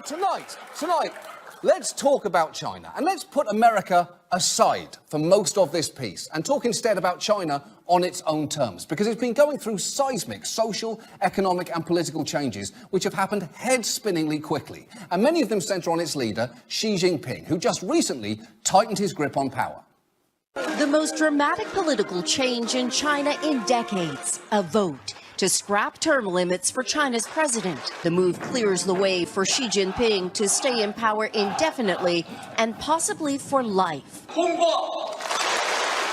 Tonight, let's talk about China. And let's put America aside for most of this piece and talk instead about China on its own terms, because it's been going through seismic social, economic and political changes which have happened head-spinningly quickly. And many of them centre on its leader, Xi Jinping, who just recently tightened his grip on power. The most dramatic political change in China in decades, a vote to scrap term limits for China's president. The move clears the way for Xi Jinping to stay in power indefinitely and possibly for life.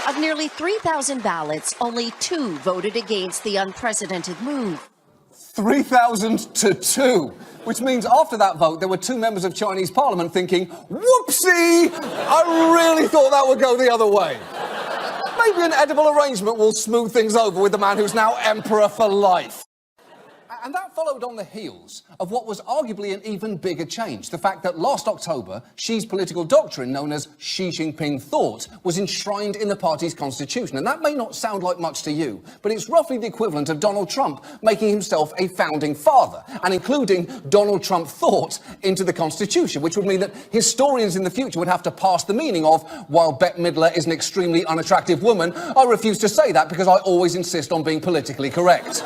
Of nearly 3,000 ballots, only 2 voted against the unprecedented move. 3,000 to 2, which means after that vote there were 2 members of Chinese parliament thinking, whoopsie, I really thought that would go the other way. Maybe an edible arrangement will smooth things over with the man who's now emperor for life. And that followed on the heels of what was arguably an even bigger change. The fact that last October, Xi's political doctrine, known as Xi Jinping thought, was enshrined in the party's constitution. And that may not sound like much to you, but it's roughly the equivalent of Donald Trump making himself a founding father and including Donald Trump thought into the constitution, which would mean that historians in the future would have to pass the meaning of, while Bette Midler is an extremely unattractive woman, I refuse to say that because I always insist on being politically correct.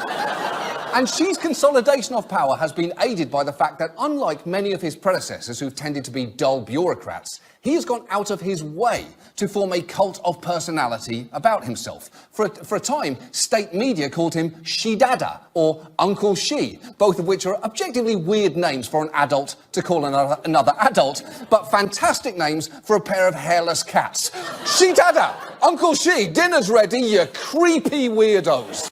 And Xi's consolidation of power has been aided by the fact that, unlike many of his predecessors who've tended to be dull bureaucrats, he has gone out of his way to form a cult of personality about himself. For a time, state media called him Xi Dada or Uncle Xi, both of which are objectively weird names for an adult to call another adult, but fantastic names for a pair of hairless cats. Xi Dada, Uncle Xi, dinner's ready, you creepy weirdos.